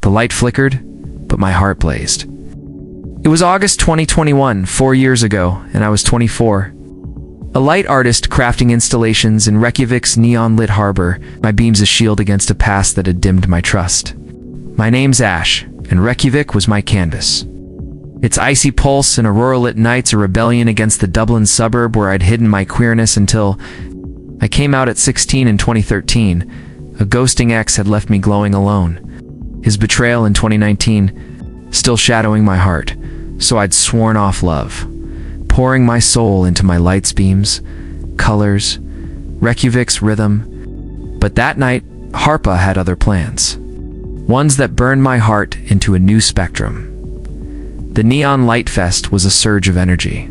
The light flickered, but my heart blazed. It was August 2021, 4 years ago, and I was 24. A light artist crafting installations in Reykjavik's neon-lit harbor, my beams a shield against a past that had dimmed my trust. My name's Ash, and Reykjavik was my canvas. Its icy pulse and aurora-lit nights a rebellion against the Dublin suburb where I'd hidden my queerness until I came out at 16 in 2013. A ghosting ex had left me glowing alone. His betrayal in 2019 still shadowing my heart, so I'd sworn off love, pouring my soul into my lights, beams, colors, Reykjavik's rhythm. But that night, Harpa had other plans. Ones that burned my heart into a new spectrum. The Neon Light Fest was a surge of energy.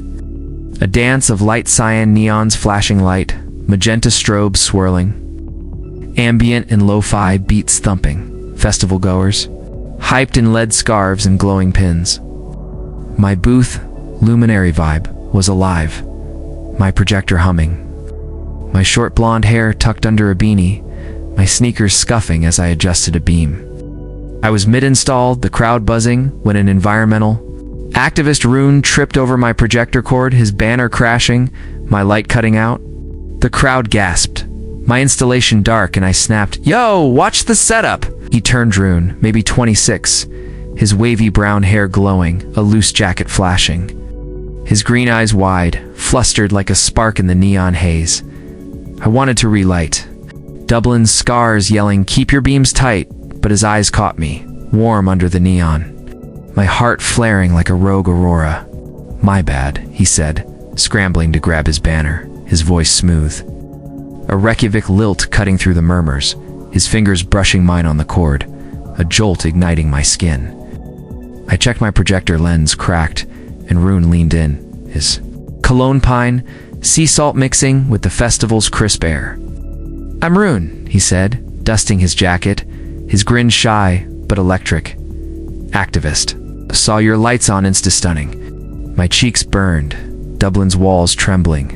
A dance of light cyan neons flashing light, magenta strobes swirling, ambient and lo-fi beats thumping, festival goers, hyped in lead scarves and glowing pins. My booth, luminary vibe, was alive, my projector humming. My short blonde hair tucked under a beanie, my sneakers scuffing as I adjusted a beam. I was mid-installed, the crowd buzzing, when an environmental activist Rune tripped over my projector cord, his banner crashing, my light cutting out. The crowd gasped, my installation dark, and I snapped, "Yo, watch the setup!" He turned Rune, maybe 26, his wavy brown hair glowing, a loose jacket flashing. His green eyes wide, flustered like a spark in the neon haze. I wanted to relight. Dublin's scars yelling, "Keep your beams tight," but his eyes caught me, warm under the neon. My heart flaring like a rogue aurora. "My bad," he said, scrambling to grab his banner, his voice smooth. A Reykjavik lilt cutting through the murmurs, his fingers brushing mine on the cord, a jolt igniting my skin. I checked my projector lens cracked, and Rune leaned in, his cologne pine, sea salt mixing with the festival's crisp air. "I'm Rune," he said, dusting his jacket, his grin shy but electric. "Activist. Saw your lights on Insta-stunning." My cheeks burned, Dublin's walls trembling.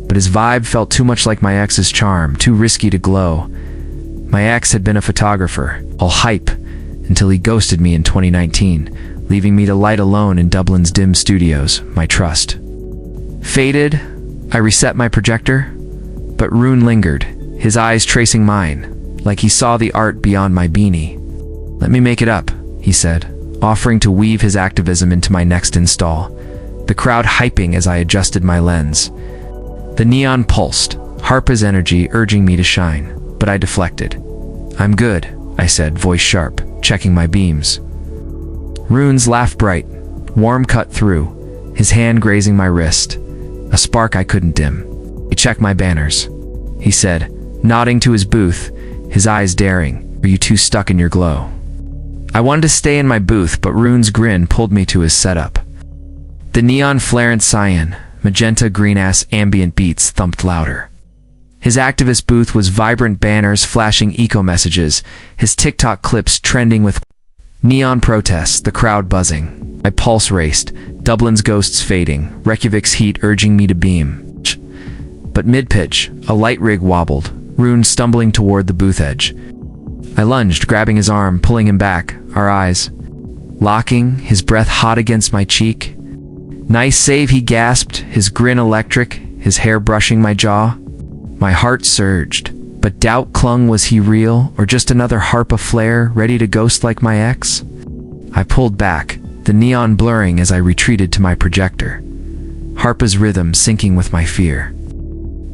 But his vibe felt too much like my ex's charm, too risky to glow. My ex had been a photographer, all hype, until he ghosted me in 2019, leaving me to light alone in Dublin's dim studios, my trust. Faded, I reset my projector, but Rune lingered, his eyes tracing mine, like he saw the art beyond my beanie. "Let me make it up," he said, offering to weave his activism into my next install, the crowd hyping as I adjusted my lens. The neon pulsed, Harpa's energy urging me to shine, but I deflected. "I'm good," I said, voice sharp, checking my beams. Rune's laugh bright, warm cut through, his hand grazing my wrist, a spark I couldn't dim. "I checked my banners," he said, nodding to his booth, his eyes daring. "Are you too stuck in your glow?" I wanted to stay in my booth, but Rune's grin pulled me to his setup. The neon flaring cyan, magenta green-ass ambient beats thumped louder. His activist booth was vibrant banners flashing eco-messages, his TikTok clips trending with neon protests, the crowd buzzing. My pulse raced, Dublin's ghosts fading, Reykjavik's heat urging me to beam. But mid-pitch, a light rig wobbled, Rune stumbling toward the booth edge. I lunged, grabbing his arm, pulling him back, our eyes locking, his breath hot against my cheek. "Nice save," he gasped, his grin electric, his hair brushing my jaw. My heart surged, but doubt clung. Was he real, or just another Harpa flare, ready to ghost like my ex? I pulled back, the neon blurring as I retreated to my projector, Harpa's rhythm syncing with my fear.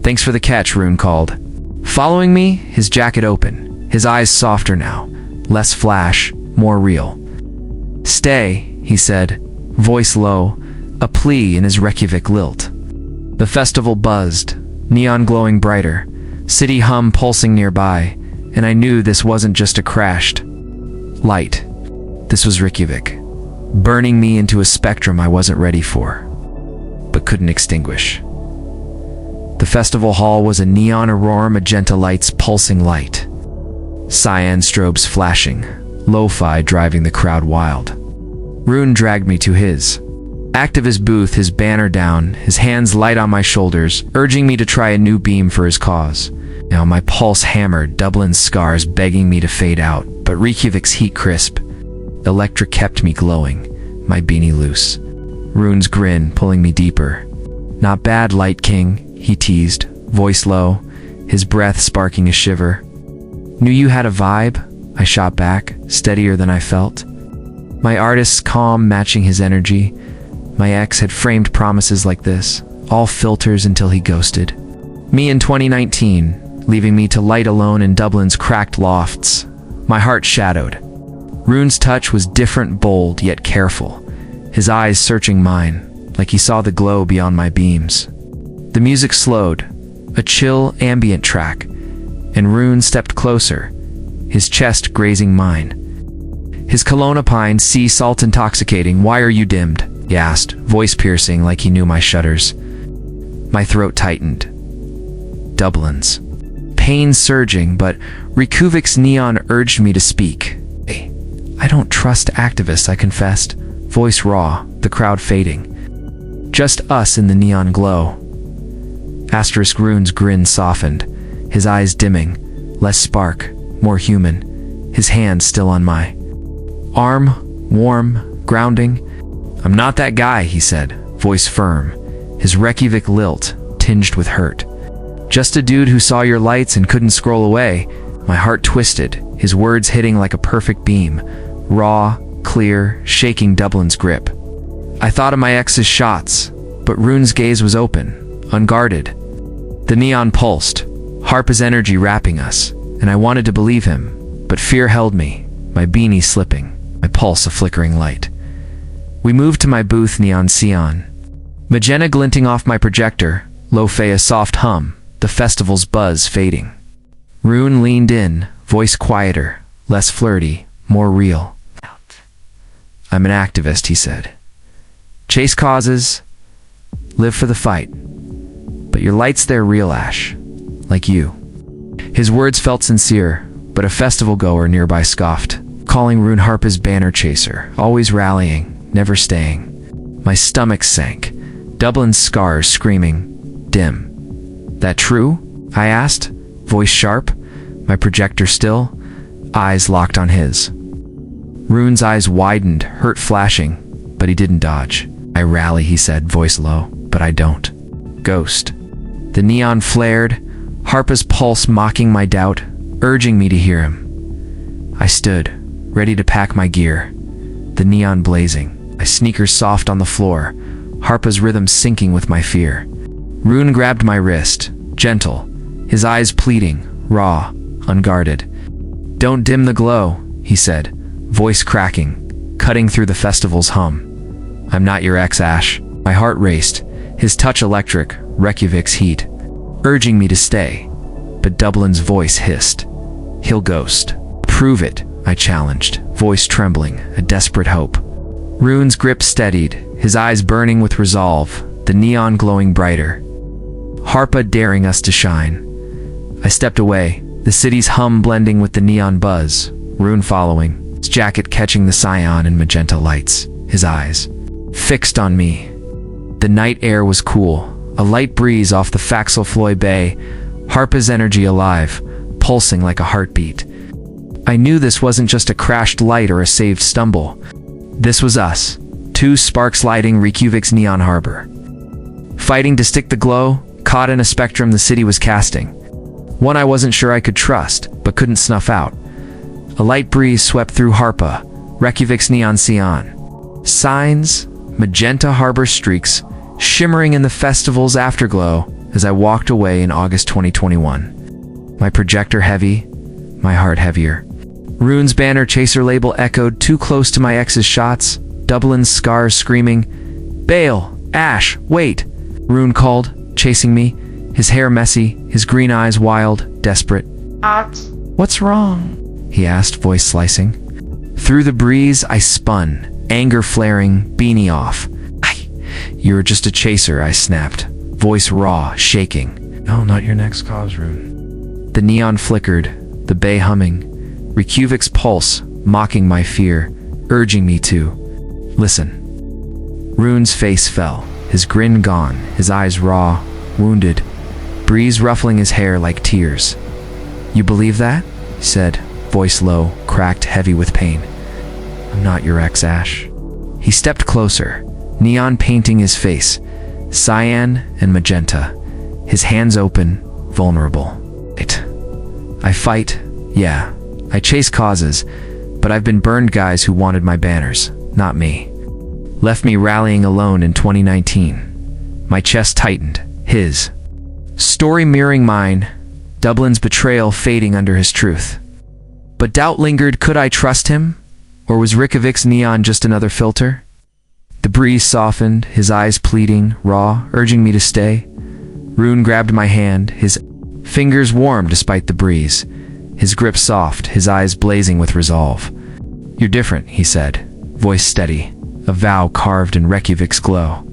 "Thanks for the catch," Rune called. Following me, his jacket open, his eyes softer now, less flash, more real. "Stay," he said, voice low, a plea in his Reykjavik lilt. The festival buzzed, neon glowing brighter, city hum pulsing nearby, and I knew this wasn't just a crashed light. This was Reykjavik, burning me into a spectrum I wasn't ready for, but couldn't extinguish. The festival hall was a neon aurora, magenta lights pulsing light, cyan strobes flashing, lo-fi driving the crowd wild. Rune dragged me to his activist booth, his banner down, his hands light on my shoulders, urging me to try a new beam for his cause. Now my pulse hammered, Dublin's scars begging me to fade out. but Reykjavik's heat crisp. Electric kept me glowing, my beanie loose. Rune's grin pulling me deeper. "Not bad, Light King," he teased, voice low, his breath sparking a shiver. "Knew you had a vibe," I shot back, steadier than I felt. My artist's calm matching his energy. My ex had framed promises like this, all filters until he ghosted. Me in 2019, leaving me to light alone in Dublin's cracked lofts. My heart shadowed. Rune's touch was different, bold, yet careful, his eyes searching mine, like he saw the glow beyond my beams. The music slowed, a chill, ambient track, and Rune stepped closer, his chest grazing mine. His cologne opined, sea salt intoxicating. "Why are you dimmed?" he asked, voice piercing like he knew my shudders. My throat tightened. Dublin's. Pain surging, but Reykjavik's neon urged me to speak. "Hey, I don't trust activists," I confessed, voice raw, the crowd fading. Just us in the neon glow. Asterisk Rune's grin softened, his eyes dimming, less spark, more human, his hand still on my arm, warm, grounding. "I'm not that guy," he said, voice firm, his Reykjavik lilt tinged with hurt. "Just a dude who saw your lights and couldn't scroll away." My heart twisted, his words hitting like a perfect beam, raw, clear, shaking Dublin's grip. I thought of my ex's shots, but Rune's gaze was open, unguarded. The neon pulsed, Harpa's energy wrapping us, and I wanted to believe him, but fear held me, my beanie slipping, my pulse a flickering light. We moved to my booth, neon Sion. Magenta glinting off my projector, lo-fi a soft hum, the festival's buzz fading. Rune leaned in, voice quieter, less flirty, more real. "I'm an activist," he said. "Chase causes, live for the fight. But your light's there real, Ash. Like you." His words felt sincere, but a festival goer nearby scoffed, calling Rune Harpa's banner chaser, always rallying, never staying. My stomach sank, Dublin's scars screaming, "Dim." "That true?" I asked, voice sharp, my projector still, eyes locked on his. Rune's eyes widened, hurt flashing, but he didn't dodge. "I rally," he said, voice low, "but I don't." Ghost. The neon flared, Harpa's pulse mocking my doubt, urging me to hear him. I stood, ready to pack my gear, the neon blazing, my sneakers soft on the floor, Harpa's rhythm syncing with my fear. Rune grabbed my wrist, gentle, his eyes pleading, raw, unguarded. "Don't dim the glow," he said, voice cracking, cutting through the festival's hum. "I'm not your ex, Ash." My heart raced, his touch electric, Reykjavik's heat, urging me to stay, but Dublin's voice hissed, "He'll ghost." "Prove it," I challenged, voice trembling, a desperate hope. Rune's grip steadied, his eyes burning with resolve, the neon glowing brighter. Harpa daring us to shine. I stepped away, the city's hum blending with the neon buzz, Rune following, his jacket catching the cyan and magenta lights, his eyes fixed on me. The night air was cool, a light breeze off the Faxelfloy Bay, Harpa's energy alive, pulsing like a heartbeat. I knew this wasn't just a crashed light or a saved stumble. This was us, two sparks lighting Reykjavik's neon harbor. Fighting to stick the glow, caught in a spectrum the city was casting. One I wasn't sure I could trust, but couldn't snuff out. A light breeze swept through Harpa, Reykjavik's neon Sion. Signs, magenta harbor streaks, shimmering in the festival's afterglow as I walked away in August 2021. My projector heavy, my heart heavier. Rune's banner chaser label echoed too close to my ex's shots, Dublin's scars screaming, "Bail! Ash, wait!" Rune called, chasing me, his hair messy, his green eyes wild, desperate. "What's wrong?" he asked, voice slicing. Through the breeze, I spun, anger flaring, beanie off. "You're just a chaser," I snapped, voice raw, shaking. "No, not your next cause, Rune." The neon flickered, the bay humming, Reykjavik's pulse, mocking my fear, urging me to listen. Rune's face fell, his grin gone, his eyes raw, wounded, breeze ruffling his hair like tears. "You believe that?" he said, voice low, cracked, heavy with pain. I'm not your ex, Ash. He stepped closer, neon painting his face, cyan and magenta, his hands open, vulnerable. I fight, yeah. I chase causes, but I've been burned guys who wanted my banners, not me. Left me rallying alone in 2019. My chest tightened, his. Story mirroring mine, Dublin's betrayal fading under his truth. But doubt lingered, could I trust him? Or was Reykjavik's neon just another filter? The breeze softened, his eyes pleading, raw, urging me to stay. Rune grabbed my hand, his fingers warm despite the breeze, his grip soft, his eyes blazing with resolve. You're different, he said, voice steady, a vow carved in Reykjavik's glow.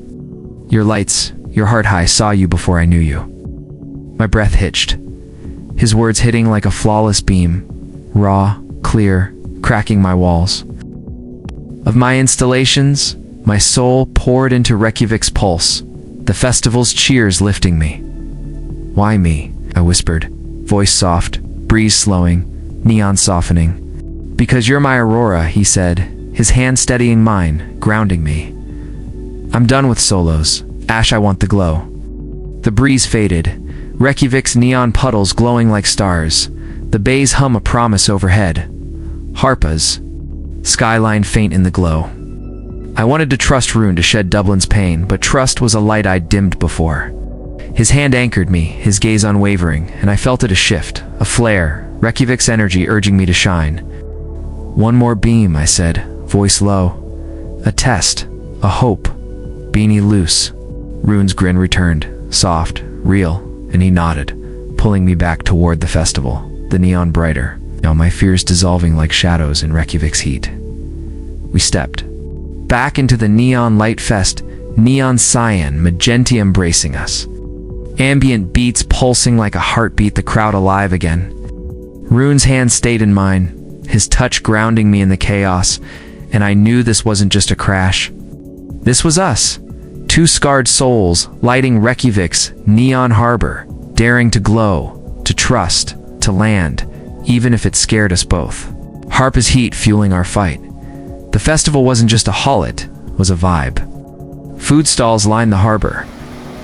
Your lights, your heart high saw you before I knew you. My breath hitched, his words hitting like a flawless beam, raw, clear, cracking my walls. Of my installations, my soul poured into Reykjavik's pulse, the festival's cheers lifting me. Why me? I whispered, voice soft, breeze slowing, neon softening. Because you're my aurora, he said, his hand steadying mine, grounding me. I'm done with solos. Ash, I want the glow. The breeze faded, Reykjavik's neon puddles glowing like stars, the bay's hum a promise overhead. Harpa's skyline faint in the glow. I wanted to trust Rune to shed Dublin's pain, but trust was a light I'd dimmed before. His hand anchored me, his gaze unwavering, and I felt it a shift, a flare, Reykjavik's energy urging me to shine. One more beam, I said, voice low. A test, a hope, beanie loose. Rune's grin returned, soft, real, and he nodded, pulling me back toward the festival, the neon brighter, now my fears dissolving like shadows in Reykjavik's heat. We stepped back into the neon light fest, neon cyan, magenta embracing us. Ambient beats pulsing like a heartbeat, the crowd alive again. Rune's hand stayed in mine, his touch grounding me in the chaos, and I knew this wasn't just a crash. This was us, two scarred souls lighting Reykjavik's neon harbor, daring to glow, to trust, to land, even if it scared us both. Harpa's heat fueling our fight. The festival wasn't just a haul, it was a vibe. Food stalls lined the harbor,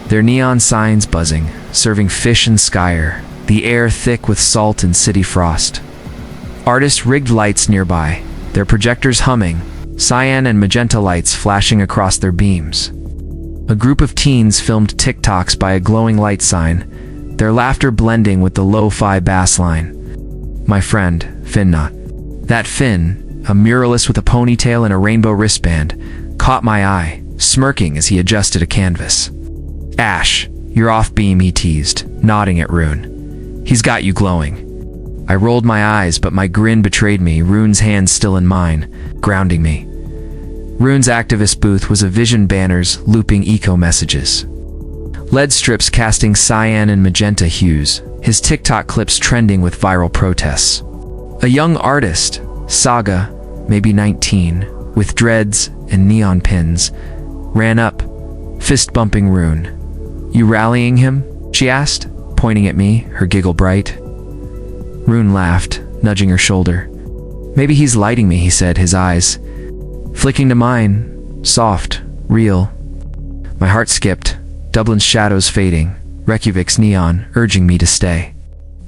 their neon signs buzzing, serving fish and skyer, the air thick with salt and city frost. Artists rigged lights nearby, their projectors humming, cyan and magenta lights flashing across their beams. A group of teens filmed TikToks by a glowing light sign, their laughter blending with the lo-fi bass line. My friend, Finnot. That Finn, a muralist with a ponytail and a rainbow wristband, caught my eye, smirking as he adjusted a canvas. Ash, you're off beam, he teased, nodding at Rune. He's got you glowing. I rolled my eyes, but my grin betrayed me, Rune's hand still in mine, grounding me. Rune's activist booth was a vision banners looping eco messages. LED strips casting cyan and magenta hues, his TikTok clips trending with viral protests. A young artist, Saga, maybe 19, with dreads and neon pins, ran up, fist-bumping Rune. You rallying him? She asked, pointing at me, her giggle bright. Rune laughed, nudging her shoulder. Maybe he's lighting me, he said, his eyes flicking to mine, soft, real. My heart skipped, Dublin's shadows fading, Reykjavik's neon urging me to stay.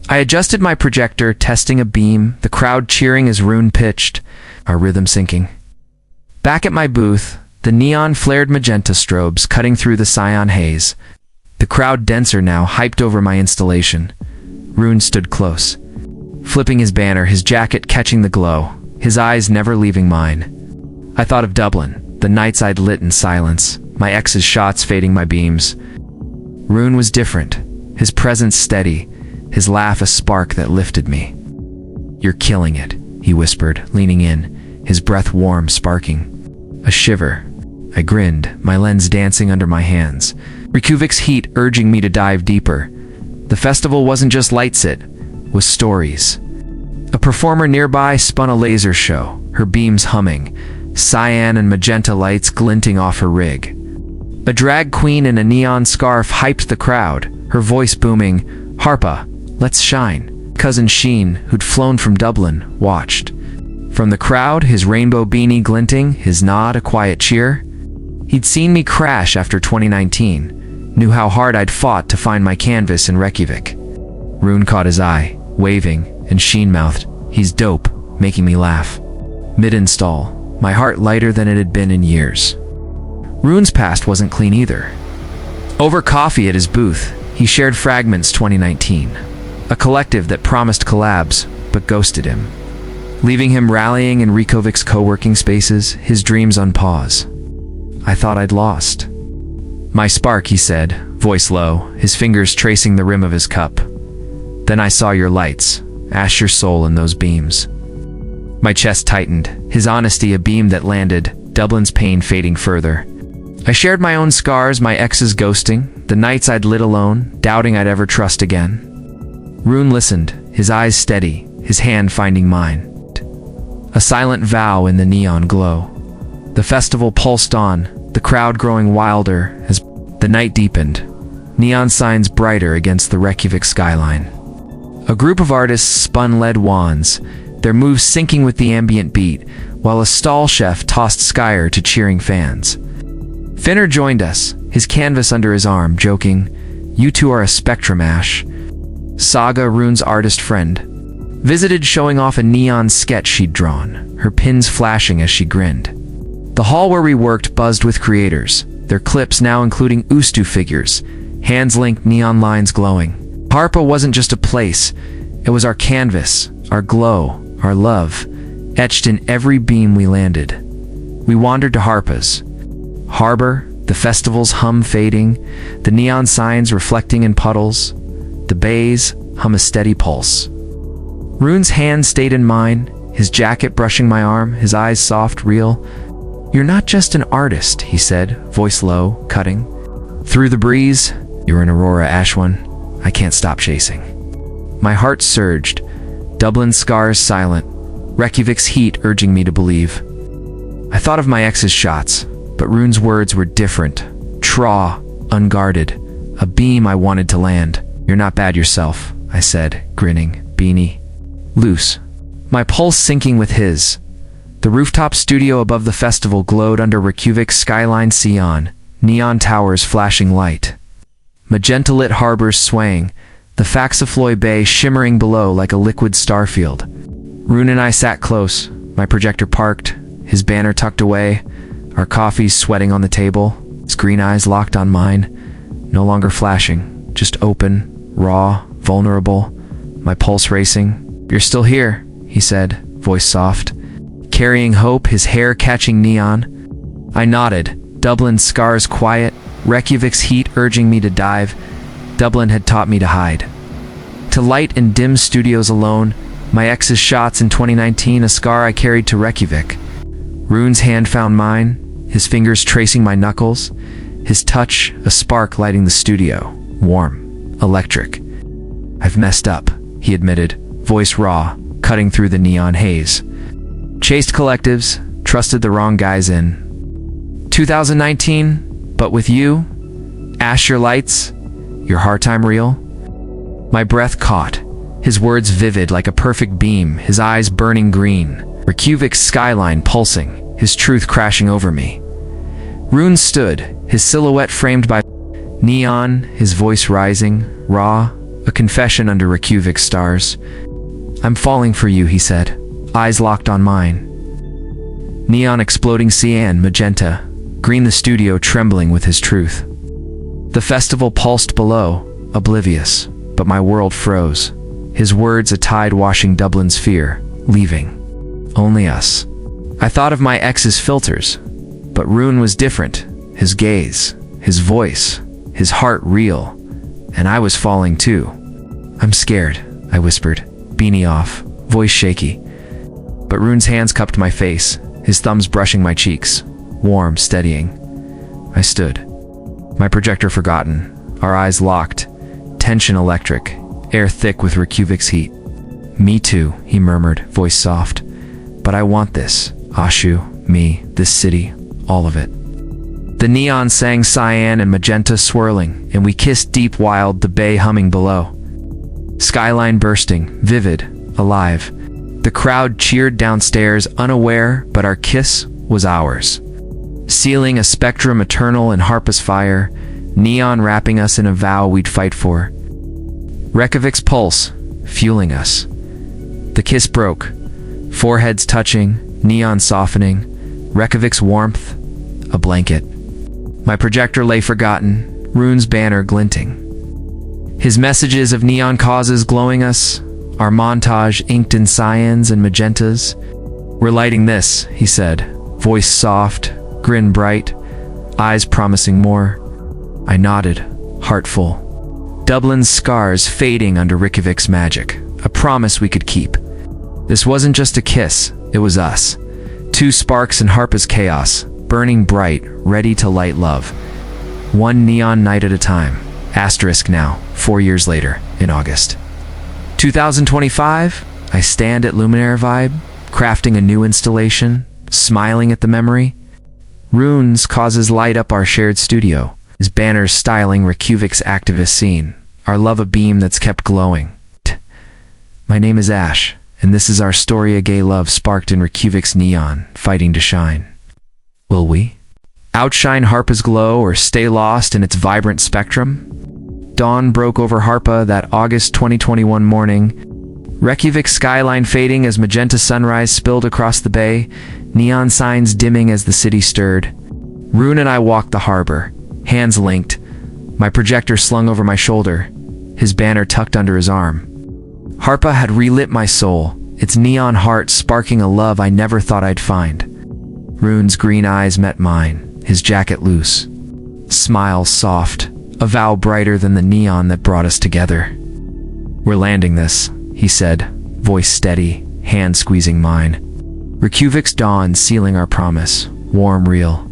I adjusted my projector, testing a beam, the crowd cheering as Rune pitched, our rhythm syncing. Back at my booth, the neon flared magenta strobes cutting through the cyan haze. The crowd denser now, hyped over my installation. Rune stood close, flipping his banner, his jacket catching the glow, his eyes never leaving mine. I thought of Dublin, the nights I'd lit in silence, my ex's shots fading my beams. Rune was different, his presence steady, his laugh a spark that lifted me. You're killing it, he whispered, leaning in, his breath warm, sparking. A shiver. I grinned, my lens dancing under my hands. Reykjavik's heat urging me to dive deeper. The festival wasn't just lights, it was stories. A performer nearby spun a laser show, her beams humming, cyan and magenta lights glinting off her rig. A drag queen in a neon scarf hyped the crowd, her voice booming, Harpa, let's shine. Cousin Sheen, who'd flown from Dublin, watched. From the crowd, his rainbow beanie glinting, his nod a quiet cheer. He'd seen me crash after 2019, knew how hard I'd fought to find my canvas in Reykjavik. Rune caught his eye, waving, and Sheen mouthed, "He's dope," making me laugh. Mid-install, my heart lighter than it had been in years. Rune's past wasn't clean either. Over coffee at his booth, he shared Fragments 2019, a collective that promised collabs, but ghosted him, leaving him rallying in Reykjavik's co-working spaces, his dreams on pause. I thought I'd lost. "My spark," he said, voice low, his fingers tracing the rim of his cup. "Then I saw your lights, ash your soul in those beams." My chest tightened, his honesty a beam that landed, Dublin's pain fading further. I shared my own scars, my ex's ghosting, the nights I'd lit alone, doubting I'd ever trust again. Rune listened, his eyes steady, his hand finding mine. A silent vow in the neon glow. The festival pulsed on, the crowd growing wilder as the night deepened, neon signs brighter against the Reykjavik skyline. A group of artists spun lead wands, their moves syncing with the ambient beat, while a stall chef tossed Skyer to cheering fans. Finner joined us, his canvas under his arm, joking, "You two are a spectrum, Ash." Saga, Rune's artist friend, visited, showing off a neon sketch she'd drawn, her pins flashing as she grinned. The hall where we worked buzzed with creators, their clips now including Ustu figures, hands linked, neon lines glowing. Harpa wasn't just a place, it was our canvas, our glow, our love, etched in every beam we landed. We wandered to Harpa's harbor, the festival's hum fading, the neon signs reflecting in puddles, the bay's hum a steady pulse. Rune's hand stayed in mine, his jacket brushing my arm, his eyes soft, real. "You're not just an artist," he said, voice low, cutting. "Through the breeze, you're an aurora, Ashwin. I can't stop chasing." My heart surged, Dublin's scars silent, Reykjavik's heat urging me to believe. I thought of my ex's shots, but Rune's words were different. Traw, unguarded, a beam I wanted to land. "You're not bad yourself," I said, grinning, beanie loose. My pulse syncing with his. The rooftop studio above the festival glowed under Reykjavik's skyline, Sion, neon towers flashing light. Magenta-lit harbors swaying, the Faxafloy Bay shimmering below like a liquid starfield. Rune and I sat close, my projector parked, his banner tucked away, our coffees sweating on the table, his green eyes locked on mine, no longer flashing, just open, raw, vulnerable, my pulse racing. "You're still here," he said, voice soft, carrying hope, his hair catching neon. I nodded, Dublin's scars quiet, Reykjavik's heat urging me to dive. Dublin had taught me to hide. To light in dim studios alone, my ex's shots in 2019, a scar I carried to Reykjavik. Rune's hand found mine, his fingers tracing my knuckles, his touch a spark lighting the studio, warm, electric. "I've messed up," he admitted, voice raw, cutting through the neon haze. "Chased collectives, trusted the wrong guys in 2019, but with you, Ash, your lights, your hard time real." My breath caught, his words vivid like a perfect beam, his eyes burning green, Reykjavik's skyline pulsing, his truth crashing over me. Rune stood, his silhouette framed by neon, his voice rising, raw, a confession under Reykjavik's stars. "I'm falling for you," he said, eyes locked on mine. Neon exploding, cyan, magenta, green, the studio trembling with his truth. The festival pulsed below, oblivious, but my world froze. His words a tide washing Dublin's fear, leaving. Only us. I thought of my ex's filters, but Rune was different. His gaze, his voice, his heart real, and I was falling too. "I'm scared," I whispered, beanie off, voice shaky. But Rune's hands cupped my face, his thumbs brushing my cheeks, warm, steadying. I stood, my projector forgotten, our eyes locked, tension electric, air thick with Reykjavik's heat. "Me too," he murmured, voice soft. "But I want this, Ashu, me, this city, all of it." The neon sang, cyan and magenta swirling, and we kissed deep wild, the bay humming below. Skyline bursting, vivid, alive. The crowd cheered downstairs, unaware, but our kiss was ours. Ceiling a spectrum eternal in Harpa's fire, neon wrapping us in a vow we'd fight for. Reykjavik's pulse, fueling us. The kiss broke, foreheads touching, neon softening, Reykjavik's warmth, a blanket. My projector lay forgotten, Rune's banner glinting. His messages of neon causes glowing us, our montage inked in cyans and magentas. "We're lighting this," he said, voice soft, grin bright, eyes promising more. I nodded, heart full. Dublin's scars fading under Reykjavik's magic, a promise we could keep. This wasn't just a kiss, it was us. Two sparks in Harpa's chaos, burning bright, ready to light love. One neon night at a time. Asterisk now, 4 years later, in August 2025, I stand at Luminaire Vibe, crafting a new installation, smiling at the memory. Runes causes light up our shared studio, his banners styling Reykjavik's activist scene, our love a beam that's kept glowing. My name is Ash, and this is our story, a gay love sparked in Reykjavik's neon, fighting to shine. Will we outshine Harpa's glow or stay lost in its vibrant spectrum? Dawn broke over Harpa that August 2021 morning. Reykjavik's skyline fading as magenta sunrise spilled across the bay, neon signs dimming as the city stirred. Rune and I walked the harbor, hands linked, my projector slung over my shoulder, his banner tucked under his arm. Harpa had relit my soul, its neon heart sparking a love I never thought I'd find. Rune's green eyes met mine, his jacket loose. Smile soft, a vow brighter than the neon that brought us together. "We're landing this," he said, voice steady, hand squeezing mine. Reykjavik's dawn sealing our promise, warm, real.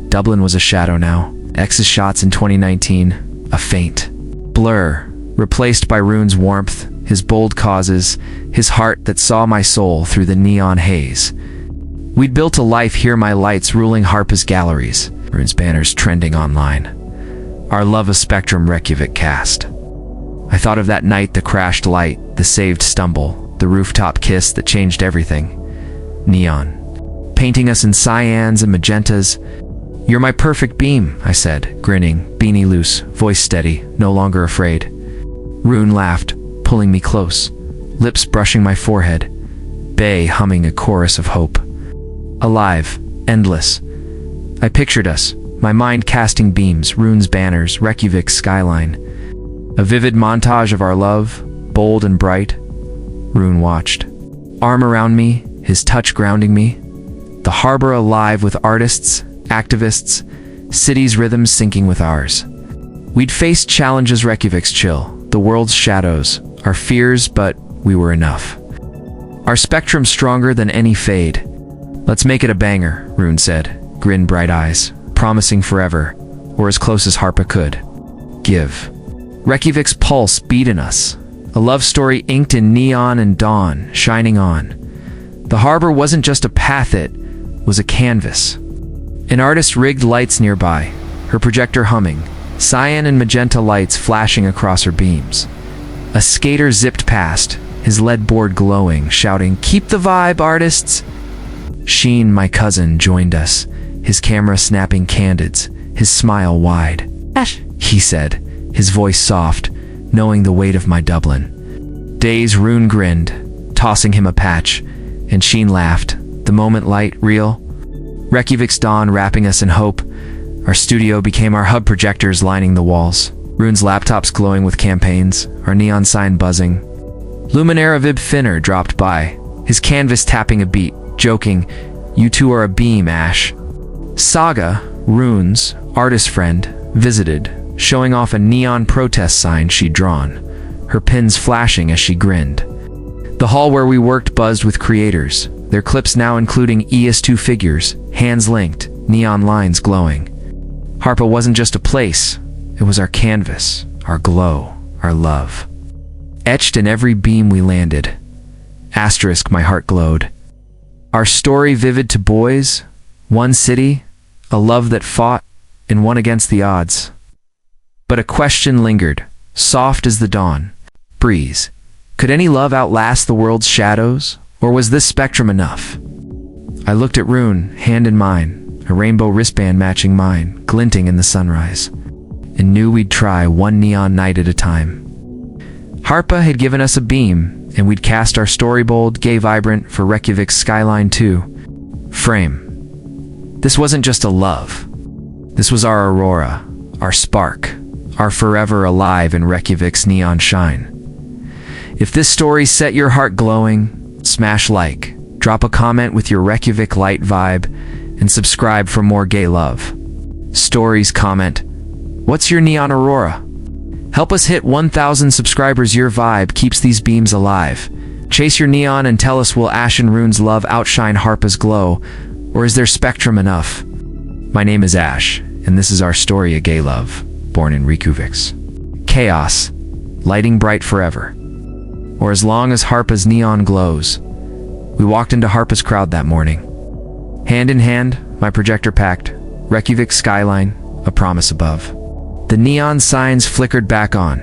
Dublin was a shadow now. X's shots in 2019, a faint blur, replaced by Rune's warmth, his bold causes, his heart that saw my soul through the neon haze. We'd built a life here, my lights ruling Harpa's galleries, Rune's banners trending online. Our love a spectrum Reykjavik cast. I thought of that night, the crashed light, the saved stumble, the rooftop kiss that changed everything. Neon, painting us in cyans and magentas. "You're my perfect beam," I said, grinning, beanie loose, voice steady, no longer afraid. Rune laughed, pulling me close, lips brushing my forehead, Bay humming a chorus of hope. Alive, endless. I pictured us, my mind casting beams, Rune's banners, Reykjavik's skyline. A vivid montage of our love, bold and bright. Rune watched, arm around me, his touch grounding me. The harbor alive with artists, activists, city's rhythms syncing with ours. We'd faced challenges, Reykjavik's chill, the world's shadows, our fears, but we were enough. Our spectrum stronger than any fade. "Let's make it a banger," Rune said, grin bright eyes, promising forever, or as close as Harpa could. Give. Reykjavik's pulse beat in us, a love story inked in neon and dawn, shining on. The harbor wasn't just a path, it was a canvas. An artist rigged lights nearby, her projector humming, cyan and magenta lights flashing across her beams. A skater zipped past, his lead board glowing, shouting, "Keep the vibe, artists!" Sheen, my cousin, joined us, his camera snapping candids, his smile wide. "Ash," he said, his voice soft, knowing the weight of my Dublin. Days, Rune grinned, tossing him a patch, and Sheen laughed, the moment light, real. Reykjavik's dawn wrapping us in hope. Our studio became our hub, projectors lining the walls. Rune's laptops glowing with campaigns, our neon sign buzzing. Luminaire Vib Finner dropped by, his canvas tapping a beat, joking, "You two are a beam, Ash." Saga, Rune's artist friend, visited, showing off a neon protest sign she'd drawn, her pins flashing as she grinned. The hall where we worked buzzed with creators, their clips now including ES2 figures, hands linked, neon lines glowing. Harpa wasn't just a place, it was our canvas, our glow, our love. Etched in every beam we landed. Asterisk, my heart glowed. Our story vivid to boys, one city, a love that fought and won against the odds. But a question lingered, soft as the dawn. breeze. Could any love outlast the world's shadows, or was this spectrum enough? I looked at Rune, hand in mine, a rainbow wristband matching mine, glinting in the sunrise, and knew we'd try one neon night at a time. Harpa had given us a beam, and we'd cast our story bold, gay vibrant for Reykjavik's skyline too. Frame. This wasn't just a love. This was our aurora, our spark, our forever alive in Reykjavik's neon shine. If this story set your heart glowing, smash like, drop a comment with your Reykjavik light vibe, and subscribe for more gay love. Stories comment, what's your neon aurora? Help us hit 1,000 subscribers. Your vibe keeps these beams alive. Chase your neon and tell us, will Ash and Rune's love outshine Harpa's glow, or is their spectrum enough? My name is Ash, and this is our story of gay love, born in Reykjavik's chaos, lighting bright forever. Or as long as Harpa's neon glows. We walked into Harpa's crowd that morning. Hand in hand, my projector packed, Reykjavik skyline, a promise above. The neon signs flickered back on,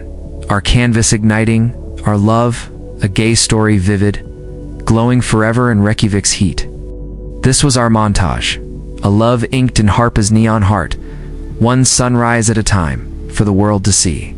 our canvas igniting, our love, a gay story vivid, glowing forever in Reykjavik's heat. This was our montage, a love inked in Harpa's neon heart, one sunrise at a time, for the world to see.